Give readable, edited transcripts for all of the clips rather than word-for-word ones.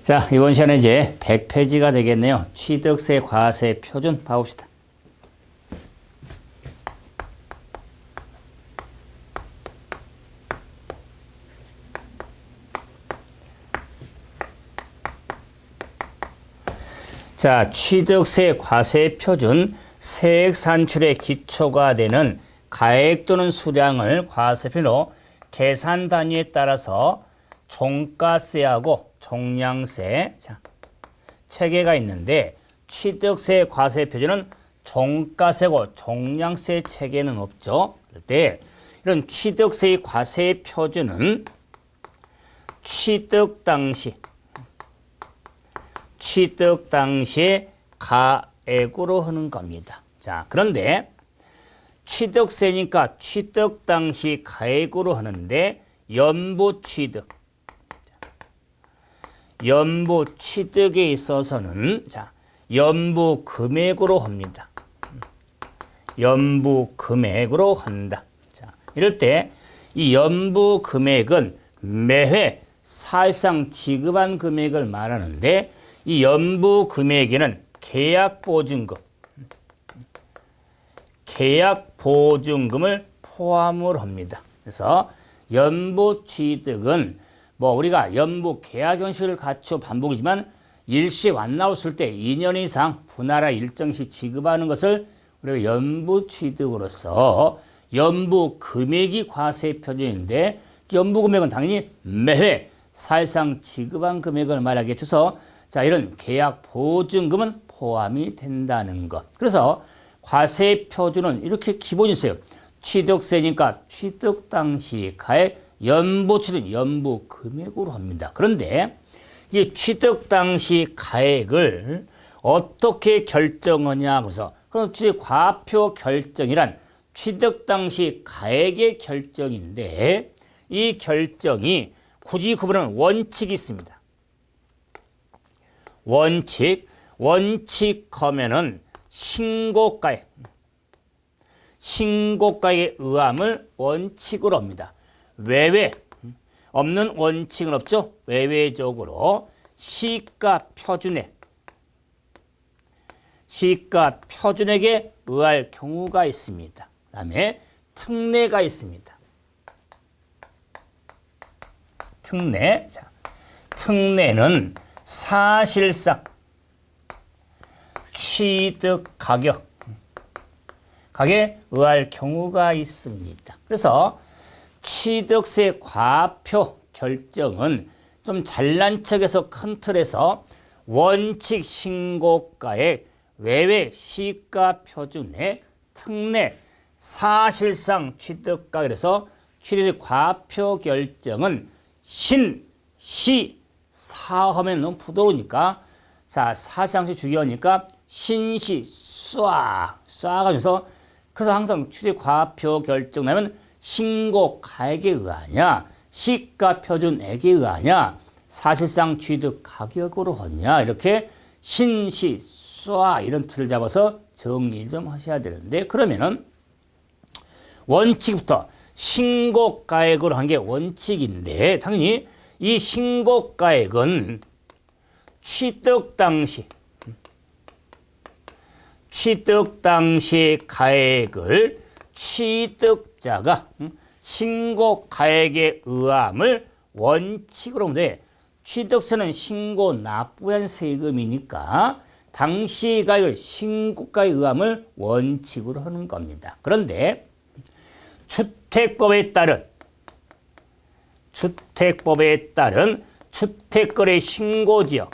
자, 이번 시간에 이제 100페이지가 되겠네요. 취득세 과세 표준 봐봅시다. 자, 취득세 과세 표준 세액 산출의 기초가 되는 가액 또는 수량을 과세표로 계산 단위에 따라서 종가세하고 종량세, 자, 체계가 있는데 취득세 과세 표준은 종가세고 종량세 체계는 없죠. 그럴 때 이런 취득세의 과세 표준은 취득 당시에 가액으로 하는 겁니다. 자, 그런데 취득세니까 취득 당시 가액으로 하는데 연부 취득에 있어서는 자, 연부 금액으로 합니다. 연부 금액으로 한다. 자, 이럴 때 이 연부 금액은 매회 사실상 지급한 금액을 말하는데 이 연부 금액에는 계약 보증금을 포함을 합니다. 그래서 연부 취득은 우리가 연부 계약 형식을 갖춰 반복이지만 일시 안 나왔을 때 2년 이상 분할하 일정시 지급하는 것을 우리가 연부 취득으로서 연부 금액이 과세 표준인데 연부 금액은 당연히 매회 사실상 지급한 금액을 말하게 해서 자, 이런 계약 보증금은 포함이 된다는 것. 그래서 과세 표준은 이렇게 기본이 있어요. 취득세니까 취득 당시 가액, 연부 취득, 연부 금액으로 합니다. 그런데 이 취득 당시 가액을 어떻게 결정하냐 그래서 그럼 취득 과표 결정이란 취득 당시 가액의 결정인데 이 결정이 굳이 구분하는 원칙이 있습니다. 원칙하면은 신고가액의 의함을 원칙으로 합니다. 외외 없는 원칙은 없죠. 외외적으로 시가 표준액에 의할 경우가 있습니다. 그 다음에 특례가 있습니다. 특례는 사실상 취득 가격에 의할 경우가 있습니다. 그래서 취득세 과표 결정은 좀 잘난 척해서 큰 틀에서 원칙 신고가액, 외외 시가 표준액, 특례, 사실상 취득가 그래서 취득세 과표 결정은 시, 사하면 너무 부드러우니까 자, 사실상시 중요하니까 신시 쏴가면서 그래서 항상 취득 과표 결정 나면 신고 가액에 의하냐 시가 표준액에 의하냐 사실상 취득 가격으로 하냐 이렇게 신시 쏴 이런 틀을 잡아서 정리 좀 하셔야 되는데 그러면은 원칙부터 신고 가액으로 한 게 원칙인데 당연히 이 신고가액은 취득 당시 가액을 취득자가 신고가액의 의함을 원칙으로 하는데 취득세는 신고 납부한 세금이니까 당시 가액을 신고가의 의함을 원칙으로 하는 겁니다. 그런데 주택법에 따른 주택거래 신고지역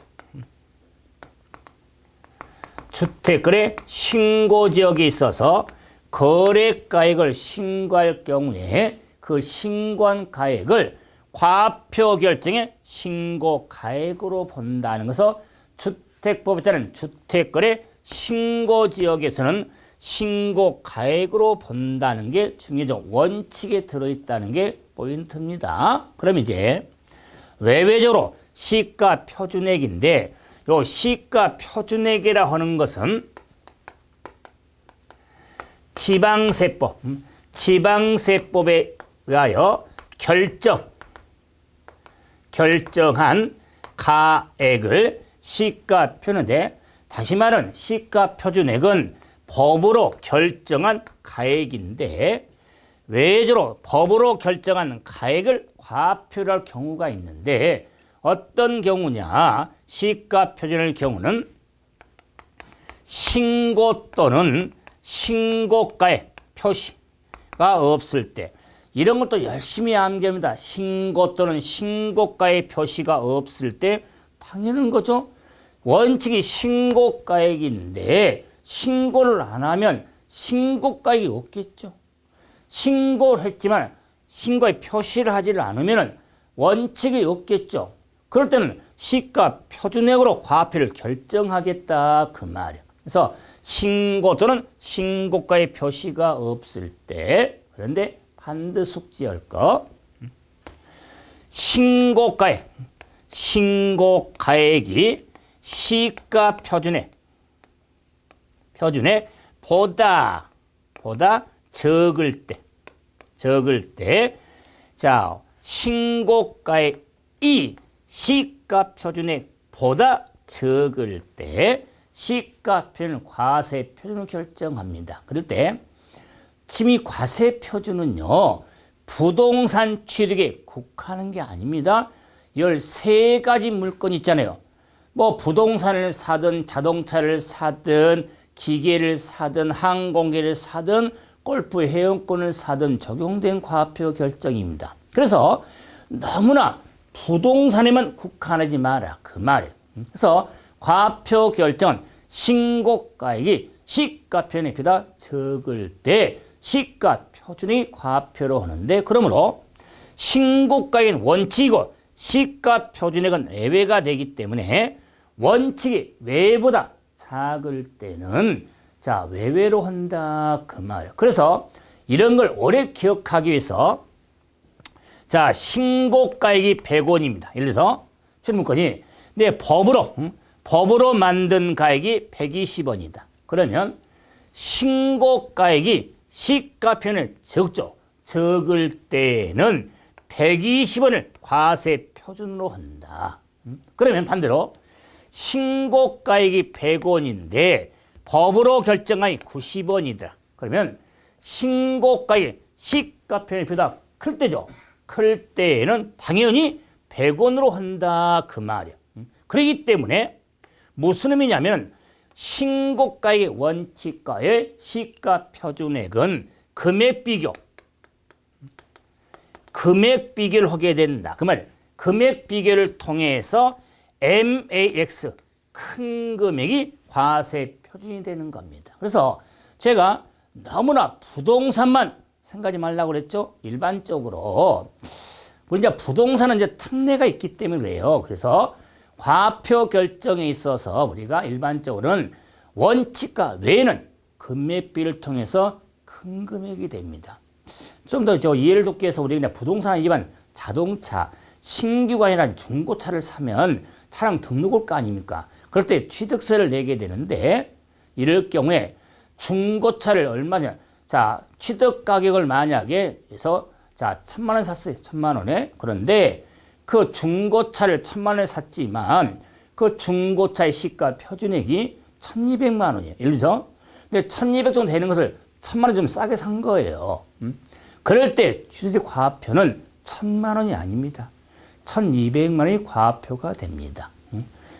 주택거래 신고지역에 있어서 거래가액을 신고할 경우에 그 신고한 가액을 과표 결정의 신고가액으로 본다는 것은 주택법에 따른 주택거래 신고지역에서는 신고가액으로 본다는 게 중요하죠. 원칙에 들어있다는 게 포인트입니다. 그럼 이제 외외적으로 시가 표준액인데 요 시가 표준액이라 하는 것은 지방세법에 의하여 결정한 가액을 시가 표준인데, 다시 말하면 시가 표준액은 법으로 결정한 가액인데, 외주로 법으로 결정한 가액을 과표를 할 경우가 있는데, 어떤 경우냐? 시가 표준의 경우는 신고 또는 신고가액 표시가 없을 때, 이런 것도 열심히 암기합니다. 신고 또는 신고가액 표시가 없을 때 당연한 거죠. 원칙이 신고가액인데 신고를 안 하면 신고가액이 없겠죠. 신고를 했지만 신고에 표시를 하지를 않으면 원칙이 없겠죠. 그럴 때는 시가 표준액으로 과표를 결정하겠다 그 말이에요. 그래서 신고 또는 신고가의 표시가 없을 때, 그런데 반드시 숙지할 거, 신고가액이 시가 표준액 보다 적을 때, 자, 신고가액이 시가 표준액보다 적을 때 시가 표준 과세 표준을 결정합니다. 그럴 때 지금 이 과세 표준은요, 부동산 취득에 국한한 게 아닙니다. 13가지 물건 있잖아요. 뭐 부동산을 사든 자동차를 사든 기계를 사든 항공기를 사든 골프 회원권을 사든 적용된 과표 결정입니다. 그래서 너무나 부동산에만 국한하지 마라 그 말이에요. 그래서 과표 결정은 신고가액이 시가 표준액보다 적을 때 시가 표준이 과표로 하는데, 그러므로 신고가액은 원칙이고 시가 표준액은 외외가 되기 때문에 원칙이 외보다 작을 때는 자 외외로 한다 그 말이에요. 그래서 이런 걸 오래 기억하기 위해서 자 신고가액이 100원입니다. 예를 들어서 출문건이 내 법으로 만든 가액이 120원이다. 그러면 신고가액이 시가 표준에 적을 때는 120원을 과세 표준으로 한다. 그러면 반대로 신고가액이 100원인데 법으로 결정하니 90원이다. 그러면 신고가액이 시가 표준보다 클 때죠. 클 때에는 당연히 100원으로 한다 그 말이야. 그렇기 때문에 무슨 의미냐면 신고가액의 원칙과의 시가 표준액은 금액 비교를 하게 된다. 그 말, 금액 비교를 통해서 MAX 큰 금액이 과세 표준이 되는 겁니다. 그래서 제가 너무나 부동산만 생각하지 말라고 그랬죠. 일반적으로 우리 이제 부동산은 이제 특례가 있기 때문에 그래요. 그래서 과표 결정에 있어서 우리가 일반적으로는 원칙과 외에는 금액비를 통해서 큰 금액이 됩니다. 좀 더 이해를 돕기 위해서 우리가 그냥 부동산 아니지만 자동차, 신규가 아니라 중고차를 사면 차량 등록 올 거 아닙니까? 그럴 때 취득세를 내게 되는데, 이럴 경우에 중고차를 얼마냐? 자, 취득 가격을 만약에 해서 자, 1,000만 원 샀어요. 1,000만 원에. 그런데 그 중고차를 1,000만 원에 샀지만 그 중고차의 시가 표준액이 1,200만 원이에요. 예를 들어서 근데 1,200 정도 되는 것을 1,000만 원 좀 싸게 산 거예요. 그럴 때 취득세 과표는 1,000만 원이 아닙니다. 1,200만 원이 과표가 됩니다.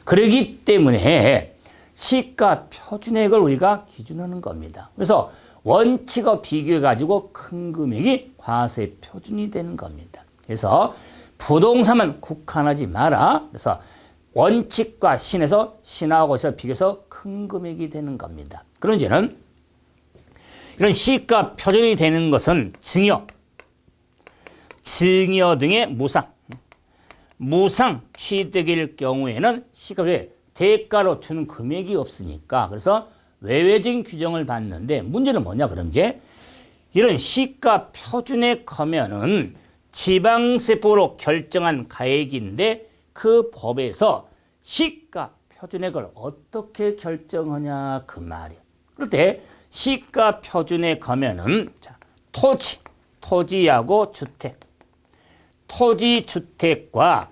그렇기 때문에 시가 표준액을 우리가 기준하는 겁니다. 그래서 원칙과 비교해가지고 큰 금액이 과세 표준이 되는 겁니다. 그래서 부동산만 국한하지 마라. 그래서 원칙과 신에서 신하고 해서 비교해서 큰 금액이 되는 겁니다. 그런 이제는 이런 시가 표준이 되는 것은 증여 등의 무상 취득일 경우에는 시가표준에 대가로 주는 금액이 없으니까, 그래서 외외적인 규정을 받는데, 문제는 뭐냐 그럼 이제 이런 시가 표준액 하면은 지방세법으로 결정한 가액인데 그 법에서 시가 표준액을 어떻게 결정하냐 그 말이에요. 그럴 때 시가 표준액 하면은 자, 토지하고 주택, 토지 주택과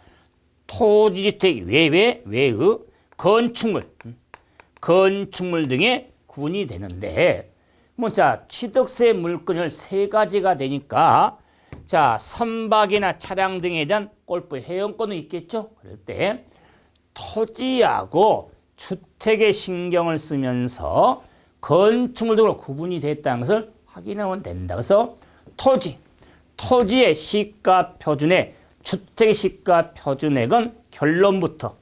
토지주택 외의 건축물 등의 구분이 되는데, 자, 취득세 물건을 세 가지가 되니까, 자, 선박이나 차량 등에 대한 골프 회원권은 있겠죠? 그럴 때 토지하고 주택에 신경을 쓰면서 건축물 등으로 구분이 됐다는 것을 확인하면 된다. 그래서 토지의 시가 표준액, 주택의 시가 표준액은 결론부터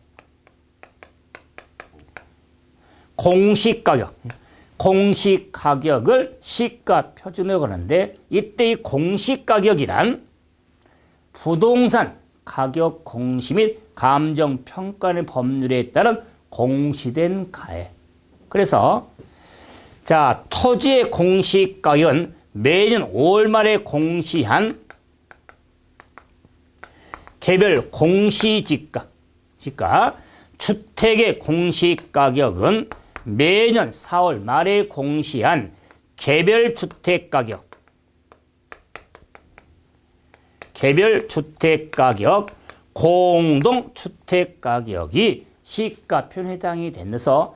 공시가격을 시가 표준액으로 하는데, 이때 이 공시가격이란 부동산 가격 공시 및 감정평가의 법률에 따른 공시된 가액. 그래서 자, 토지의 공시가격은 매년 5월 말에 공시한 개별 공시지가, 주택의 공시가격은 매년 4월 말에 공시한 개별 주택가격, 공동주택가격이 시가표준에 해당이 되면서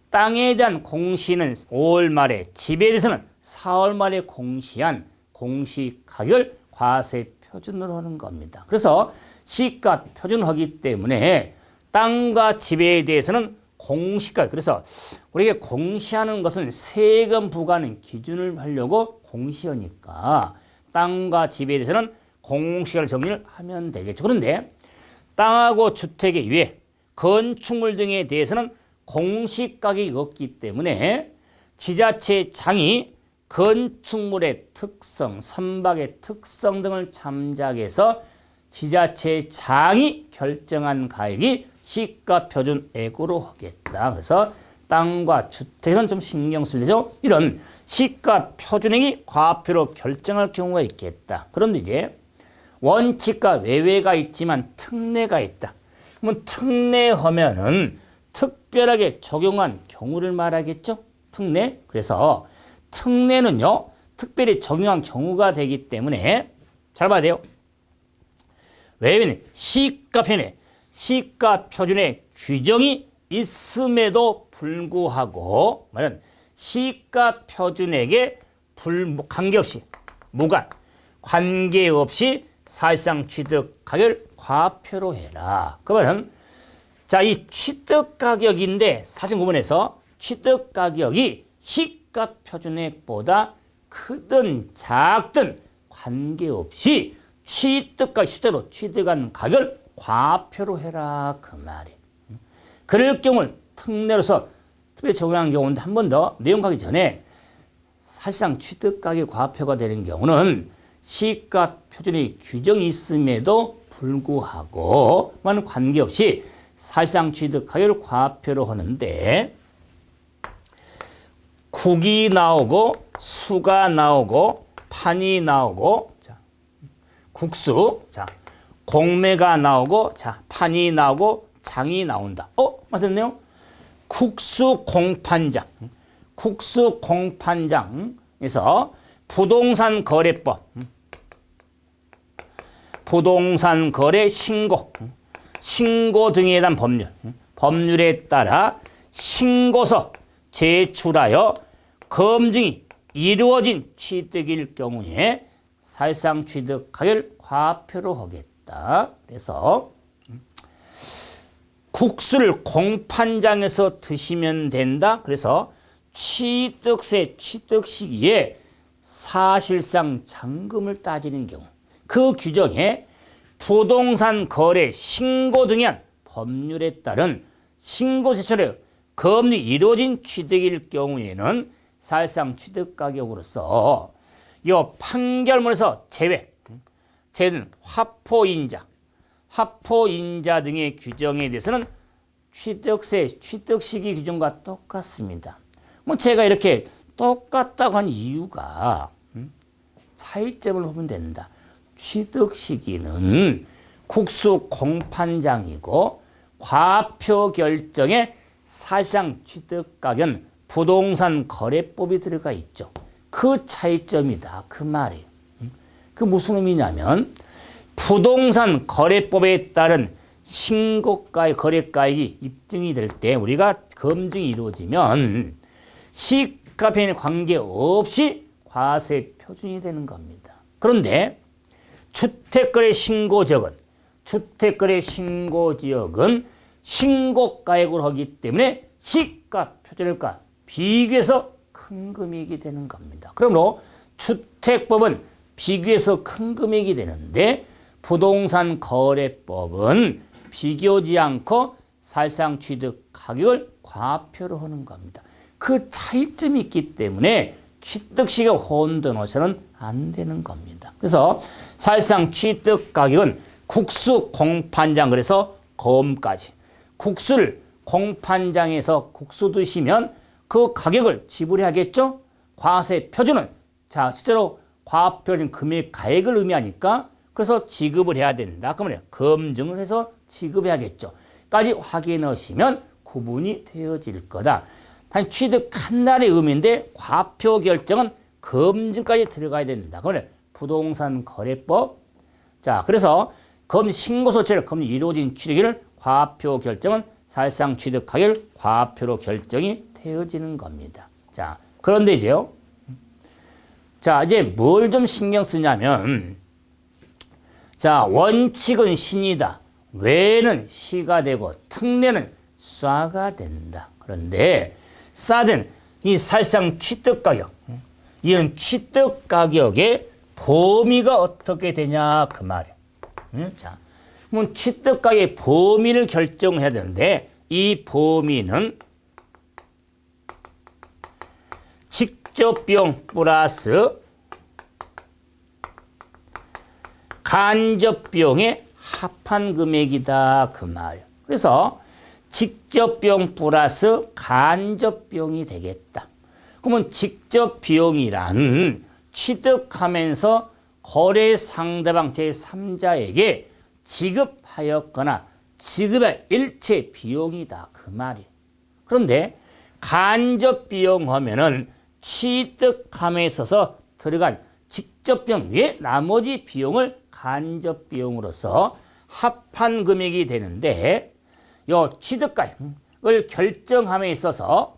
땅에 대한 공시는 5월 말에, 집에 대해서는 4월 말에 공시한 공시가격을 과세 표준으로 하는 겁니다. 그래서 시가 표준하기 때문에 땅과 집에 대해서는 공시가격, 그래서 우리가 공시하는 것은 세금 부과하는 기준을 하려고 공시하니까 땅과 집에 대해서는 공시가격을 정리를 하면 되겠죠. 그런데 땅하고 주택의 이외 건축물 등에 대해서는 공시가격이 없기 때문에 지자체장이 건축물의 특성, 선박의 특성 등을 참작해서 지자체장이 결정한 가격이 시가표준액으로 하겠다. 그래서 땅과 주택은 좀 신경 쓰려죠. 이런 시가표준액이 과표로 결정할 경우가 있겠다. 그런데 이제 원칙과 외외가 있지만 특례가 있다. 그러면 특례하면은 특별하게 적용한 경우를 말하겠죠. 특례. 그래서 특례는요, 특별히 적용한 경우가 되기 때문에 잘 봐야 돼요. 외에는 시가표준의 규정이 있음에도 불구하고 말은 시가표준액에 관계없이 사실상 취득가격을 과표로 해라. 그 말은 자, 이 취득가격인데 사실 구분해서 취득가격이 시가표준액보다 크든 작든 관계없이 실제로 취득한 가격을 과표로 해라. 그 말이에요. 그럴 경우는 특례로서 특별히 적용한 경우인데 한 번 더 내용 가기 전에 사실상 취득가격이 과표가 되는 경우는 시가표준의 규정이 있음에도 불구하고 만 관계없이 사실상 취득가격을 과표로 하는데 국이 나오고 수가 나오고 판이 나오고 국수, 자, 공매가 나오고, 자, 판이 나오고, 장이 나온다. 맞았네요? 국수공판장에서 부동산 거래법, 부동산 거래 신고 등에 대한 법률에 따라 신고서 제출하여 검증이 이루어진 취득일 경우에 사실상 취득 가격을 과표로 하겠다. 그래서 국수를 공판장에서 드시면 된다. 그래서 취득세 취득 시기에 사실상 잔금을 따지는 경우 그 규정에 부동산 거래 신고 등에 한 법률에 따른 신고 제출에 검증이 이루어진 취득일 경우에는 사실상 취득 가격으로서 이 판결문에서 제외는 화포인자 등의 규정에 대해서는 취득세, 취득시기 규정과 똑같습니다. 제가 이렇게 똑같다고 한 이유가 차이점을 보면 된다. 취득시기는 국수 공판장이고 과표 결정에 사실상 취득가격은 부동산 거래법이 들어가 있죠. 그 차이점이다. 그 말이에요. 그 무슨 의미냐면 부동산 거래법에 따른 신고가의 거래가액이 입증이 될 때 우리가 검증이 이루어지면 시가편에 관계없이 과세 표준이 되는 겁니다. 그런데 주택거래 신고지역은 신고가액으로 하기 때문에 시가 표준일과 비교해서 큰 금액이 되는 겁니다. 그러므로 주택법은 비교해서 큰 금액이 되는데 부동산 거래법은 비교지 않고 사실상 취득 가격을 과표로 하는 겁니다. 그 차이점이 있기 때문에 취득시가 혼돈해서는 안 되는 겁니다. 그래서 사실상 취득 가격은 국수 공판장 그래서 검까지 국수를 공판장에서 국수 드시면 그 가격을 지불해야겠죠. 과세 표준은 자 실제로 과표준 금액 가액을 의미하니까 그래서 지급을 해야 된다. 그러면 검증을 해서 지급해야겠죠. 까지 확인하시면 구분이 되어질 거다. 단 취득한 날의 의미인데 과표 결정은 검증까지 들어가야 된다. 그러면 부동산 거래법 자 그래서 신고소체를 검증이 이루어진 취득일을 과표 결정은 사실상 취득 가격을 과표로 결정이 되어지는 겁니다. 자 그런데 이제요. 자 이제 뭘 좀 신경 쓰냐면 자 원칙은 신이다. 외는 시가 되고 특례는 쏴가 된다. 그런데 싸된 이 사실상 취득가격 이런 취득가격의 범위가 어떻게 되냐 그 말이에요. 자, 그럼 취득가격의 범위를 결정해야 되는데 이 범위는 직접비용 플러스 간접비용의 합한 금액이다 그 말이에요. 그래서 직접비용 플러스 간접비용이 되겠다. 그러면 직접비용이란 취득하면서 거래 상대방 제3자에게 지급하였거나 지급의 일체 비용이다 그 말이에요. 그런데 간접비용 하면은 취득함에 있어서 들어간 직접비용 외 나머지 비용을 간접비용으로서 합한 금액이 되는데 요 취득가액을 결정함에 있어서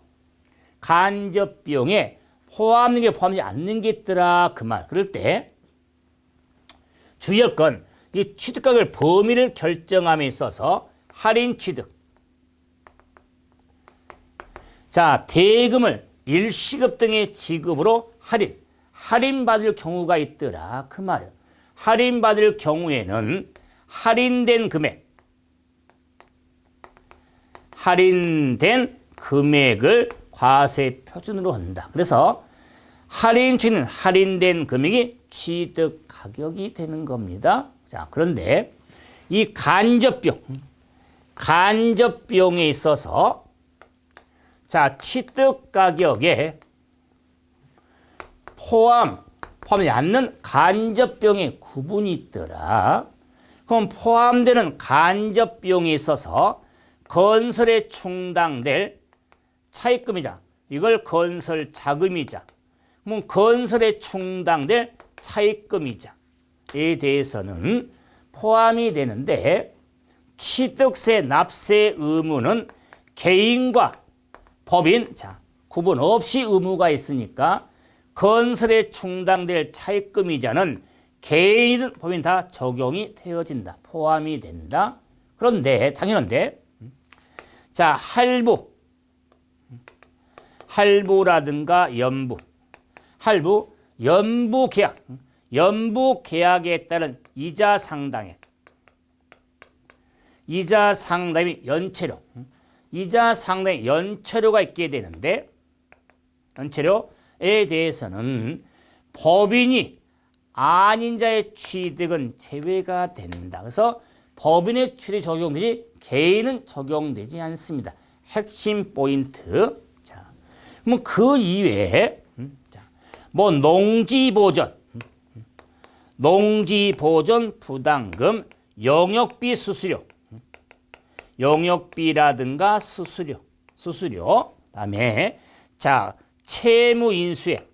간접비용에 포함된 게 포함되지 않는 게 있더라 그 말. 그럴 때 주의할 건 이 취득가격을 범위를 결정함에 있어서 할인 취득 자 대금을 일시급 등의 지급으로 할인받을 경우가 있더라 그 말이에요. 할인받을 경우에는 할인된 금액을 과세 표준으로 한다. 그래서 할인치는 할인된 금액이 취득 가격이 되는 겁니다. 자, 그런데 이 간접비용에 있어서 자, 취득 가격에 포함되지 않는 간접비용의 구분이 있더라. 그럼 포함되는 간접비용에 있어서 건설에 충당될 차입금이자 이걸 건설 자금이자 그럼 건설에 충당될 차입금이자에 대해서는 포함이 되는데 취득세 납세 의무는 개인과 법인 자 구분 없이 의무가 있으니까 건설에 충당될 차입금이자는 개인이든 법인 다 적용이 되어진다. 포함이 된다. 그런데 당연한데 자 할부라든가 연부 계약에 따른 이자 상당액 연체료 이자 상당의 연체료가 있게 되는데 연체료에 대해서는 법인이 아닌 자의 취득은 제외가 된다. 그래서 법인의 취득이 적용되지 개인은 적용되지 않습니다. 핵심 포인트. 자, 그럼 그 이외에 뭐 농지보전 부담금, 영역비 수수료, 영역비라든가 수수료, 그다음에 자 채무인수액,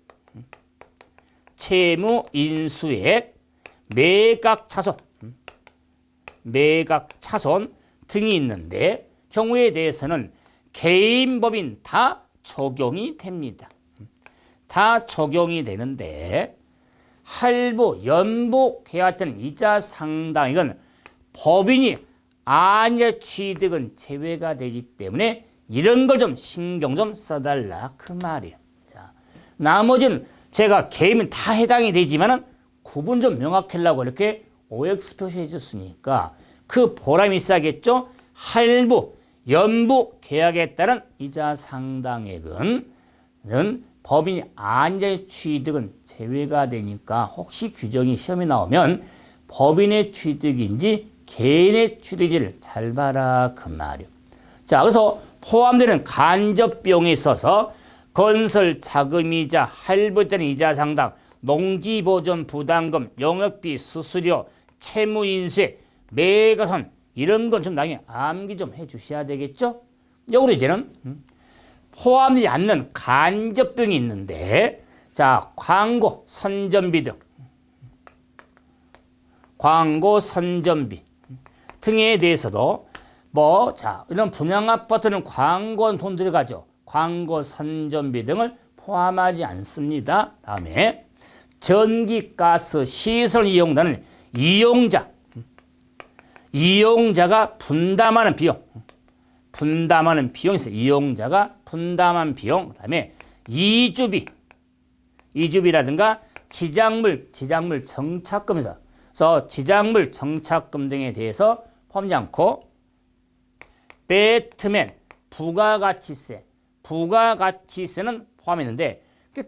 매각차손, 등이 있는데 경우에 대해서는 개인 법인 다 적용이 됩니다. 다 적용이 되는데 할부, 연부 계약되는 이자 상당액은 법인이 아니라 취득은 제외가 되기 때문에 이런 걸 좀 신경 좀 써달라 그 말이에요. 자, 나머지는 제가 개인은 다 해당이 되지만은 구분 좀 명확하려고 이렇게 OX 표시해 줬으니까 그 보람이 있어야겠죠. 할부, 연부 계약에 따른 이자 상당액은 법인이 아니자의 취득은 제외가 되니까 혹시 규정이 시험에 나오면 법인의 취득인지 개인의 취득인지를 잘 봐라 그 말이에요. 자, 그래서 포함되는 간접 비용에 있어서 건설 자금이자 할부에 따른 이자 상당, 농지보존 부담금, 영업비, 수수료, 채무인수에 매가선 이런 건 좀 나중에 암기 좀 해주셔야 되겠죠? 여기로 이제는 포함되지 않는 간접 비용이 있는데, 자, 광고, 선전비 등, 광고, 선전비 등에 대해서도 이런 분양 아파트는 광고는 돈 들어가죠. 광고, 선전비 등을 포함하지 않습니다. 다음에 전기, 가스, 시설 이용자는 이용자가 분담하는 비용이 있어요. 이용자가 분담한 비용. 그다음에 이주비라든가 지작물 정착금에서 지작물 정착금 등에 대해서 포함하지 않고 배트맨, 부가가치세는 포함했는데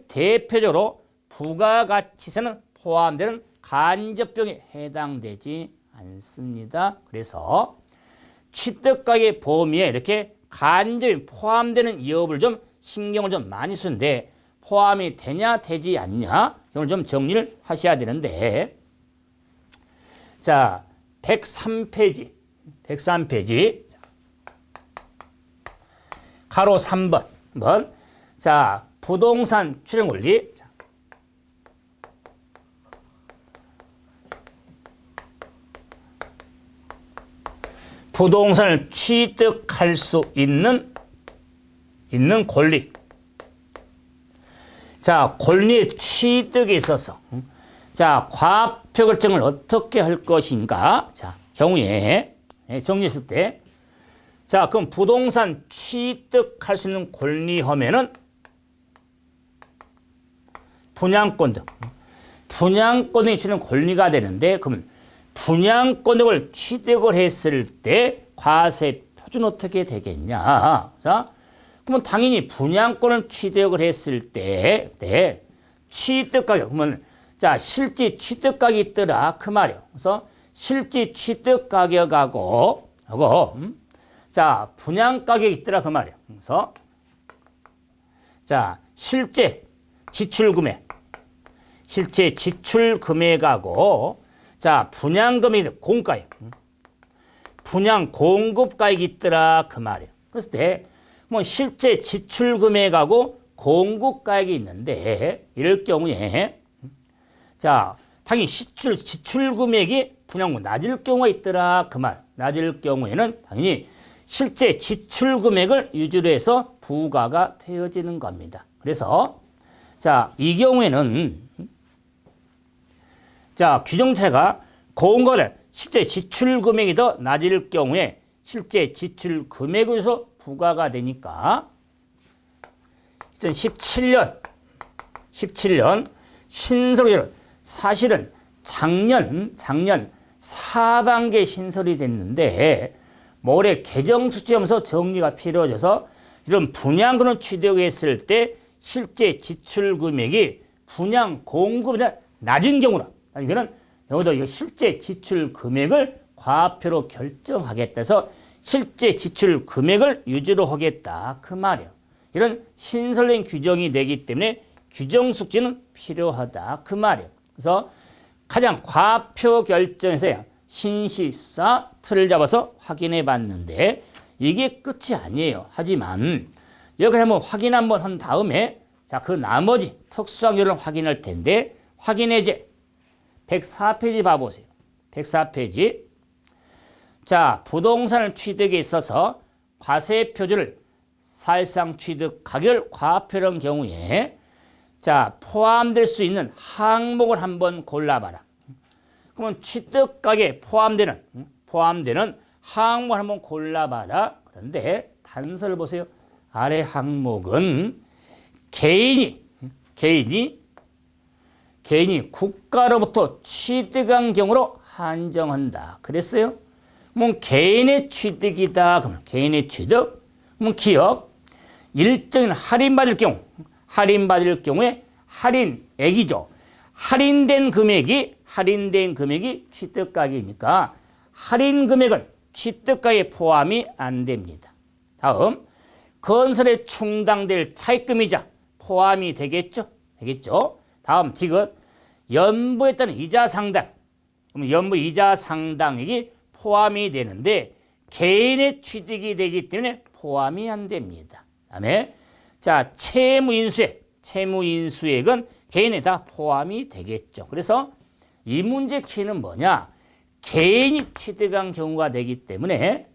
대표적으로 부가가치세는 포함되는 간접비용에 해당되지 않습니다. 그래서 취득가액 범위에 이렇게 간접이 포함되는 이업을 좀 신경을 좀 많이 쓰는데 포함이 되냐 되지 않냐 이걸 좀 정리를 하셔야 되는데, 자, 103페이지 가로 3번 자, 부동산 출연 원리. 부동산을 취득할 수 있는 권리. 자, 권리 취득에 있어서 자, 과표 결정을 어떻게 할 것인가? 자, 경우에 정리했을 때, 자, 그럼 부동산 취득할 수 있는 권리 하면은 분양권 등 분양권이 주는 권리가 되는데, 그러면 분양권을 취득을 했을 때 과세 표준 어떻게 되겠냐? 자, 그러면 당연히 분양권을 취득을 했을 때 취득 가격, 그러면 자, 실제 취득 가격이 있더라 그 말이에요. 그래서 실제 취득 가격하고 자, 분양 가격이 있더라 그 말이에요. 그래서 자, 실제 지출 금액하고 자, 분양금액 공가액, 분양 공급가액이 있더라 그 말이에요. 그랬을 때 뭐 실제 지출 금액하고 공급가액이 있는데, 이럴 경우에 자, 당연히 지출 금액이 분양금 낮을 경우가 있더라 그 말. 낮을 경우에는 당연히 실제 지출 금액을 위주로 해서 부과가 되어지는 겁니다. 그래서 자, 이 경우에는 자, 규정차가 공거를 실제 지출 금액이 더 낮을 경우에 실제 지출 금액에서 부과가 되니까 2017년 신설을 사실은 작년 하반기에 신설이 됐는데 올해 개정 수치하면서 정리가 필요해져서 이런 분양금을 취득했을 때 실제 지출 금액이 분양 공급보다 낮은 경우는, 아니면 여기도 실제 지출 금액을 과표로 결정하겠다 해서 실제 지출 금액을 유지로 하겠다 그 말이에요. 이런 신설된 규정이 되기 때문에 규정 숙지는 필요하다 그 말이에요. 그래서 가장 과표 결정에서 신시사 틀을 잡아서 확인해 봤는데 이게 끝이 아니에요. 하지만 여기 한번 확인 한번 한 다음에 자, 그 나머지 특수한 규정을 확인할 텐데, 확인해제 104페이지 봐보세요. 104페이지. 자, 부동산을 취득에 있어서 과세 표준을 사실상 취득 가격을 과표한 경우에 자, 포함될 수 있는 항목을 한번 골라봐라. 그러면 취득 가격에 포함되는 항목을 한번 골라봐라. 그런데 단서를 보세요. 아래 항목은 개인이 국가로부터 취득한 경우로 한정한다. 그랬어요? 뭐 개인의 취득이다. 그러면 개인의 취득. 그러면 기업 일정인 할인받을 경우에 할인액이죠. 할인된 금액이 취득가격이니까 할인 금액은 취득가격에 포함이 안 됩니다. 다음 건설에 충당될 차입금이자 포함이 되겠죠. 다음 디귿 연부에 따른 이자 상당. 그럼 연부 이자 상당액이 포함이 되는데 개인의 취득이 되기 때문에 포함이 안 됩니다. 그다음에 자, 채무인수액은 개인에 다 포함이 되겠죠. 그래서 이 문제 키는 뭐냐? 개인이 취득한 경우가 되기 때문에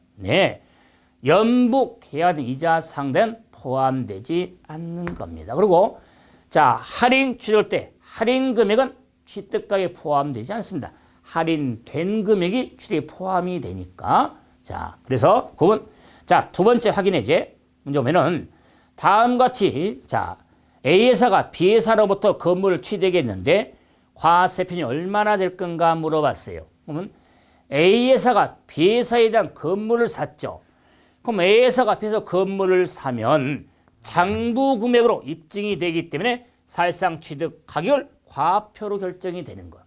연부 계약된 이자 상대는 포함되지 않는 겁니다. 그리고 자, 할인 취득할 때 할인 금액은 취득가격에 포함되지 않습니다. 할인된 금액이 취득에 포함이 되니까 자, 그래서 그건 자, 두 번째 확인해제 문제 보면은 다음과 같이 자, A회사가 B회사로부터 건물을 취득했는데 과세편이 얼마나 될 건가 물어봤어요. 그러면 A회사가 B회사에 대한 건물을 샀죠. 그럼 A회사가 B회사 건물을 사면 장부 금액으로 입증이 되기 때문에 사실상 취득 가격을 과표로 결정이 되는 거예요.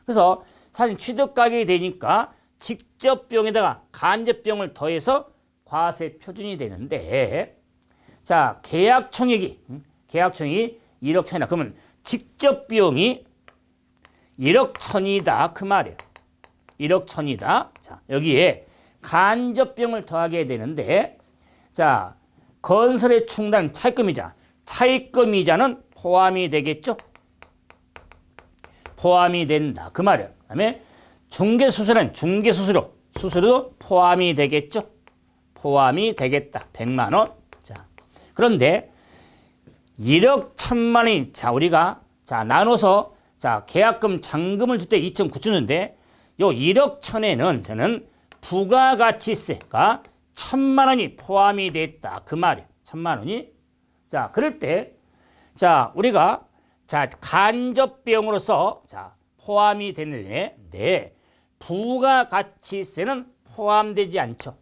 그래서 사실 취득 가격이 되니까 직접 비용에다가 간접 비용을 더해서 과세 표준이 되는데 자, 계약총액이 1억 천이다. 그러면 직접 비용이 1억 천이다. 그 말이에요. 1억 천이다. 자, 여기에 간접 비용을 더하게 되는데 자, 건설에 충당 차입금이자는 포함이 되겠죠? 포함이 된다. 그 말이에요. 그다음에 중개수수료도 포함이 되겠죠? 포함이 되겠다. 100만 원. 자, 그런데 1억 1천만 원이 자, 우리가 자, 나눠서 자, 계약금 잔금을 줄 때 2,900원인데 요 1억 천에는 저는 부가가치세가 1,000만 원이 포함이 됐다. 그 말이에요. 1,000만 원이. 자, 그럴 때 자, 우리가 자, 간접 비용으로서 자, 포함이 됐는데 부가가치세는 포함되지 않죠.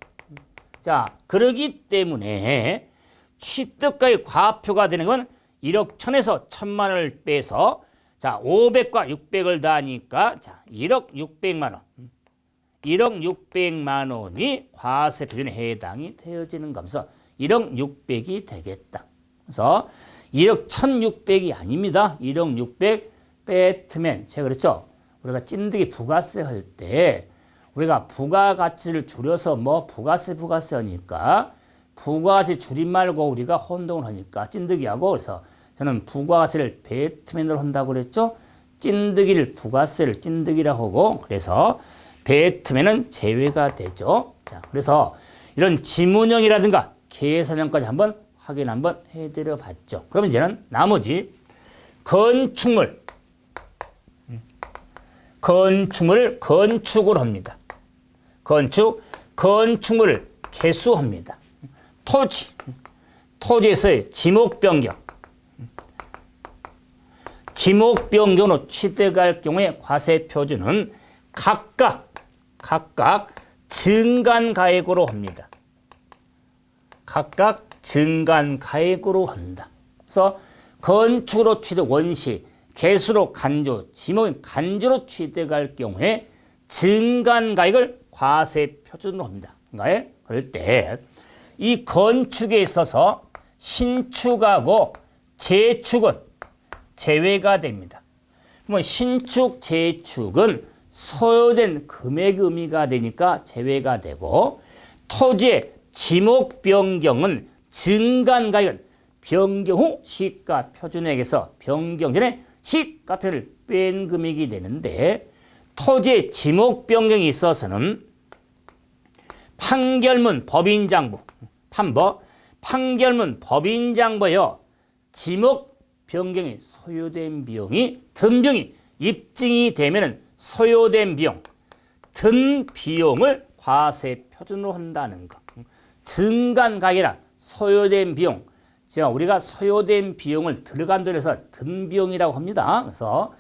자, 그러기 때문에 취득가의 과표가 되는 건 1억 천에서 1,000만 원을 빼서 자, 500과 600을 더하니까 자, 1억 600만 원. 1억 600만 원이 과세 표준에 해당이 되어지는 거면서 1억 600이 되겠다. 그래서 1억 1,600이 아닙니다. 1억 600 빼트면 제가 그랬죠. 우리가 찐득이 부가세 할 때 우리가 부가가치를 줄여서 뭐 부가세 하니까 부가가치 줄임 말고 우리가 혼동을 하니까 찐득이하고 그래서 저는 부가가치를 배트맨으로 한다고 그랬죠. 찐득이를 부가세를 찐득이라고 하고 그래서 배트맨은 제외가 되죠. 자, 그래서 이런 지문형이라든가 계산형까지 한번 확인 한번 해드려 봤죠. 그러면 이제는 나머지 건축물을 건축을 합니다. 건축물을 개수합니다. 토지에서의 지목변경으로 취득할 경우에 과세 표준은 각각 증간가액으로 합니다. 각각 증간가액으로 한다. 그래서 건축으로 취득 원시, 개수로 간주, 지목인 간주로 취득할 경우에 증간가액을 과세 표준으로 합니다. 그럴 때 이 건축에 있어서 신축하고 재축은 제외가 됩니다. 그러면 신축, 재축은 소요된 금액 의미가 되니까 제외가 되고 토지의 지목 변경은 증간가액은 변경 후 시가 표준액에서 변경 전에 시가표를 뺀 금액이 되는데 토지의 지목 변경이 있어서는 판결문 법인장부, 판법, 판결문 법인장부여 지목 변경이 소요된 비용이 든 비용이 입증이 되면은 소요된 비용, 든 비용을 과세 표준으로 한다는 거. 증간 가계라 소요된 비용. 제가 우리가 소요된 비용을 들어간 돈에서 든 비용이라고 합니다. 그래서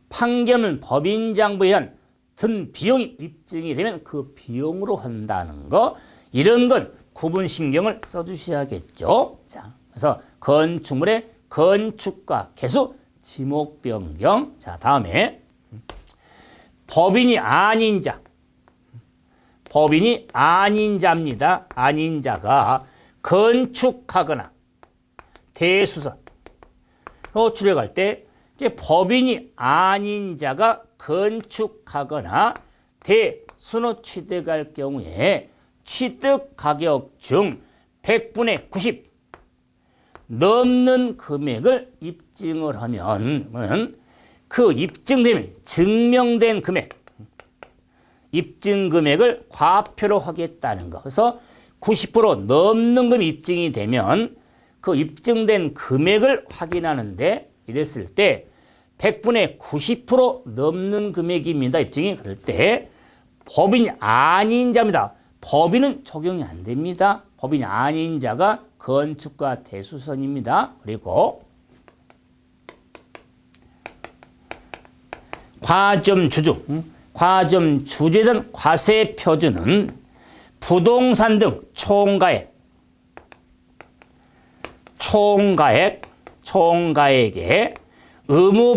판결문 법인장부에 의한 든 비용이 입증이 되면 그 비용으로 한다는 거. 이런 건 구분신경을 써주셔야겠죠. 자, 그래서 건축물의 건축가 개수 지목 변경. 자, 다음에 법인이 아닌 자. 법인이 아닌 자입니다. 아닌 자가 건축하거나 대수선 출력할 때 법인이 아닌 자가 건축하거나 대수로 취득할 경우에 취득 가격 중 100분의 90 넘는 금액을 입증을 하면 그 입증되면 증명된 금액, 입증 금액을 과표로 하겠다는 거. 그래서 90% 넘는 금이 입증이 되면 그 입증된 금액을 확인하는데 이랬을 때 100분의 90% 넘는 금액입니다. 입증이. 그럴 때 법인이 아닌 자입니다. 법인은 적용이 안 됩니다. 법인이 아닌 자가 건축가 대수선입니다. 그리고 과점 주주, 과점 주주에 대한 과세 표준은 부동산 등 총가액의 의무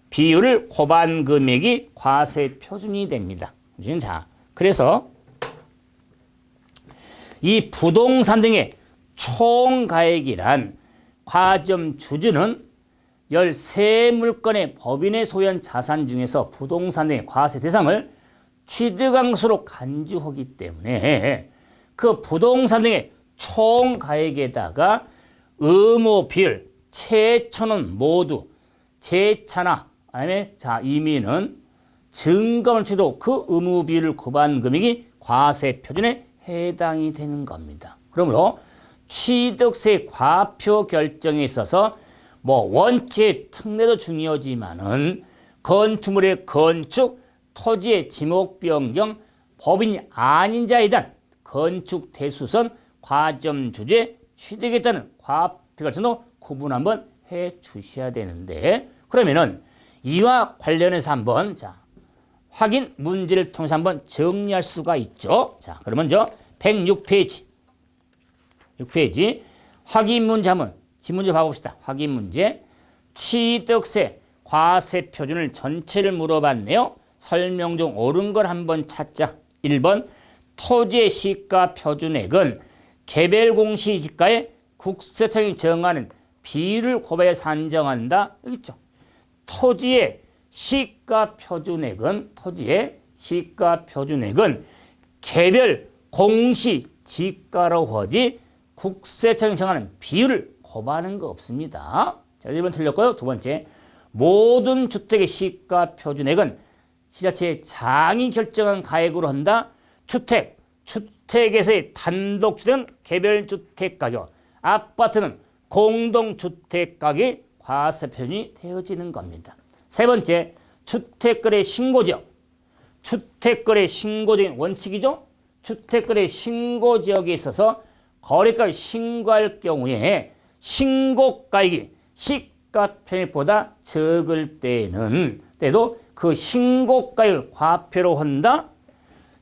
비율을 고반 금액이 과세 표준이 됩니다. 자, 그래서 이 부동산 등의 총가액이란 과점 주주는 13물건의 법인의 소유한 자산 중에서 부동산 등의 과세 대상을 취득항수로 간주하기 때문에 그 부동산 등의 총가액에다가 의무 비율, 최초는 모두 재차나 아니면 이민은 증감을 취득 그 의무 비율을 구한 금액이 과세 표준에 해당이 되는 겁니다. 그러므로 취득세 과표 결정에 있어서 원칙의 특례도 중요하지만은 건축물의 건축, 토지의 지목 변경, 법인이 아닌 자에 대한 건축 대수선, 과점 주주의 취득에 따른 과표 결정도 구분 한번 해 주셔야 되는데, 그러면은 이와 관련해서 한번 확인 문제를 통해서 한번 정리할 수가 있죠. 자, 그럼 먼저 106페이지. 6페이지. 확인 문제 한번 지문제 봐봅시다. 확인 문제. 취득세 과세 표준을 전체를 물어봤네요. 설명 중 옳은 걸 한번 찾자. 1번. 토지의 시가 표준액은 개별 공시지가에 국세청이 정하는 비율을 고려해 산정한다. 여기 있죠. 토지의 시가 표준액은 개별 공시지가로 하지 국세청이 정하는 비율을 고발하는 거 없습니다. 자, 1번 틀렸고요. 두 번째, 모든 주택의 시가 표준액은 시자체의 장이 결정한 가액으로 한다. 주택에서의 단독주택은 개별주택 가격, 아파트는 공동주택 가격이 과세 표준이 되어지는 겁니다. 세 번째, 주택거래 신고지역. 주택거래 신고적인 원칙이죠. 주택거래 신고지역에 있어서 거래가를 신고할 경우에 신고가액이 시가 표준액보다 적을 때도 그 신고가액을 과표로 한다.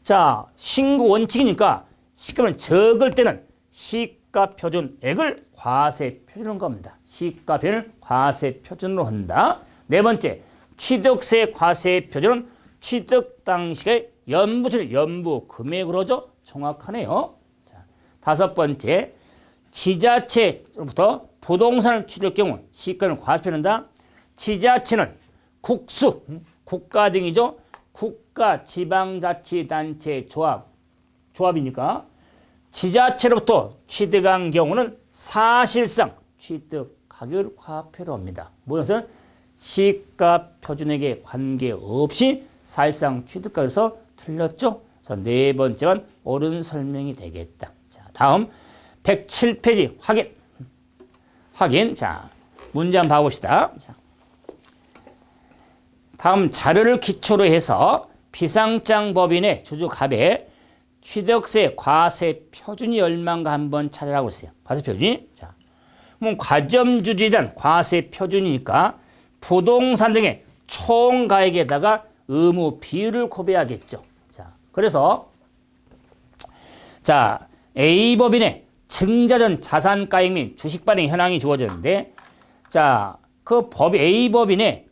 자, 신고 원칙이니까 시가는 적을 때는 시가 표준액을 과세 표준한 겁니다. 시가 표준을 과세 표준으로 한다. 네 번째, 취득세 과세 표준은 취득 당시의 연부 금액으로 하죠. 정확하네요. 자, 다섯 번째, 지자체로부터 부동산을 취득할 경우 시가를 과세 표준한다. 지자체는 국수, 국가 등이죠. 국가, 지방자치단체, 조합이니까 지자체로부터 취득한 경우는 사실상 취득 가격을 과표로 합니다. 뭐여서 시가 표준액에 관계없이 사실상 취득가에서 틀렸죠. 그래서 네 번째만 옳은 설명이 되겠다. 자, 다음 107페이지 확인. 자, 문제 한번 봐봅시다. 자, 다음 자료를 기초로 해서 비상장 법인의 주주갑에 취득세 과세 표준이 얼마인가 한번 찾으라고 했어요. 과세 표준이. 자, 그럼 과점주주에 대한 과세 표준이니까 부동산 등의 총가액에다가 의무 비율을 곱해야겠죠. 자, 그래서 자, A법인의 증자전 자산가액 및 주식 발행 현황이 주어졌는데, 자, 그 A법인의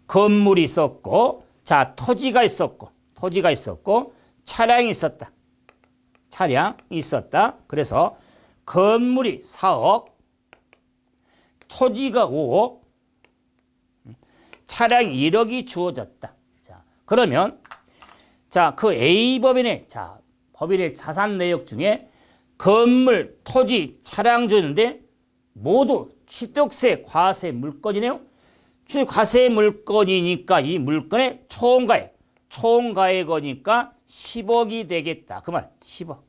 건물이 있었고, 자, 토지가 있었고, 차량이 있었다. 그래서 건물이 4억, 토지가 5억, 차량이 1억이 주어졌다. 자, 그러면 자, 그 A법인의 법인의 자산 내역 중에 건물, 토지, 차량 주는데 모두 취득세 과세 물건이네요. 과세 물건이니까 이 물건의 총가액이니까 10억이 되겠다. 그 말 10억.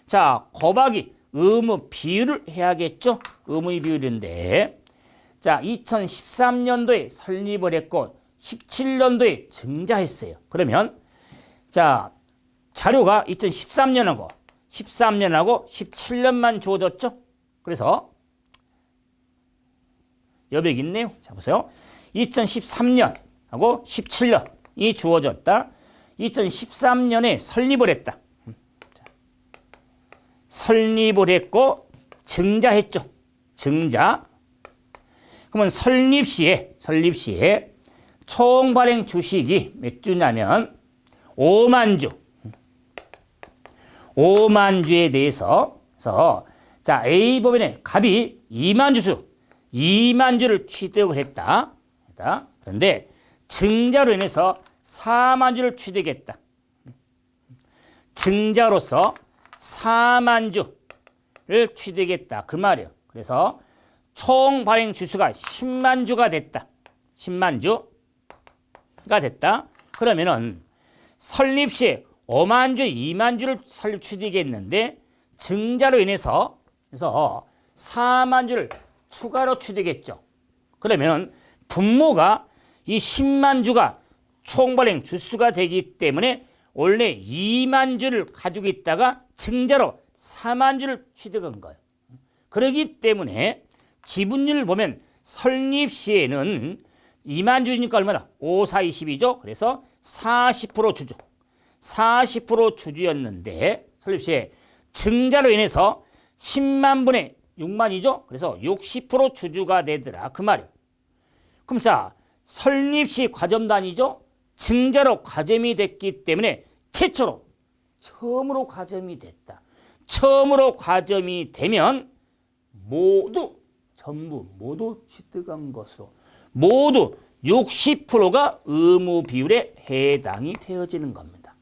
자, 곱하기 의무 비율을 해야겠죠. 의무의 비율인데, 자, 2013년도에 설립을 했고 17년도에 증자했어요. 그러면 자, 자료가 2013년하고 17년만 주어졌죠. 그래서 여백 있네요. 자, 보세요. 2013년하고 17년이 주어졌다. 2013년에 설립을 했다. 설립을 했고 증자했죠. 증자. 그러면 설립 시에 총 발행 주식이 몇 주냐면 5만 주에 대해서 자, A법인의 갑이 2만 주를 취득을 했다. 그런데 증자로 인해서 4만 주를 취득했다. 증자로서 4만 주를 취득했다. 그 말이에요. 그래서 총 발행 주수가 10만 주가 됐다. 10만 주가 됐다. 그러면은 설립 시에 5만 주, 2만 주를 취득했는데 증자로 인해서 4만 주를 추가로 취득했죠. 그러면 분모가 이 10만 주가 총 발행 주수가 되기 때문에 원래 2만 주를 가지고 있다가 증자로 4만 주를 취득한 거예요. 그렇기 때문에 지분율을 보면 설립 시에는 2만 주니까 얼마나? 5, 4, 22죠. 그래서 40% 주주였는데 설립 시에 증자로 인해서 10만 분의 6만이죠. 그래서 60% 주주가 되더라. 그 말이에요. 그럼 자, 설립 시 과점단위죠. 증자로 과점이 됐기 때문에 처음으로 과점이 됐다. 처음으로 과점이 되면 전부 취득한 것으로 모두 60%가 의무 비율에 해당이 되어지는 겁니다.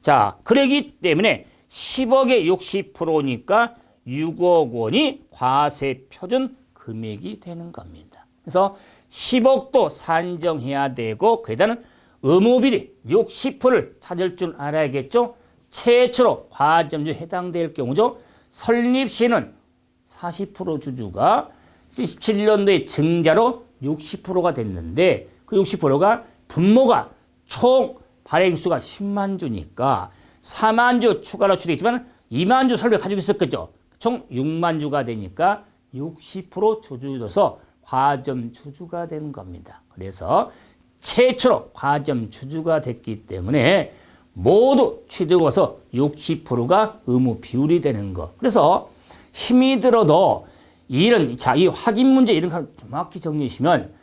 자, 그러기 때문에 10억의 60%니까 6억 원이 과세 표준 금액이 되는 겁니다. 그래서 10억도 산정해야 되고 거기다는 의무 비율이 60%를 찾을 줄 알아야겠죠. 최초로 과점주에 해당될 경우죠. 설립 시에는 40% 주주가 17년도에 증자로 60%가 됐는데 그 60%가 분모가 총 발행수가 10만 주니까 4만 주 추가로 취득했지만 2만 주 설립 가지고 있었겠죠. 총 6만 주가 되니까 60% 주주로서 과점 주주가 된 겁니다. 그래서 최초로 과점 주주가 됐기 때문에 모두 취득해서 60%가 의무 비율이 되는 거. 그래서 힘이 들어도 이 확인 문제 이런 걸 정확히 정리해 주시면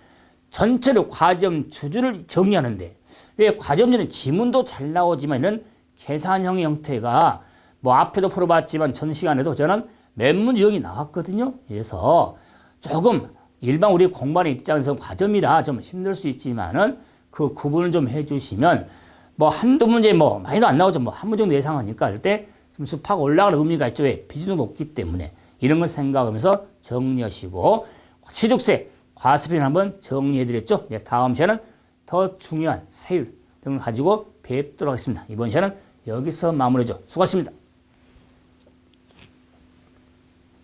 전체로 과점 주주를 정리하는데 왜 과점주는 지문도 잘 나오지만 이런 계산형 형태가 뭐 앞에도 풀어봤지만 전 시간에도 저는 몇 문제 여기 나왔거든요. 그래서 조금 일반 우리 공부하는 입장에서 과점이라 좀 힘들 수 있지만은 그 구분을 좀 해주시면 뭐 한두 문제 뭐 많이도 안 나오죠. 뭐 한 문제 정도 예상하니까 할 때 점수 팍 올라가는 의미가 있죠. 왜? 비중이 높기 때문에 이런 걸 생각하면서 정리하시고 취득세 과세표준 한번 정리해드렸죠. 다음 시간은 더 중요한 세율 등을 가지고 뵙도록 하겠습니다. 이번 시간은 여기서 마무리죠. 수고하셨습니다.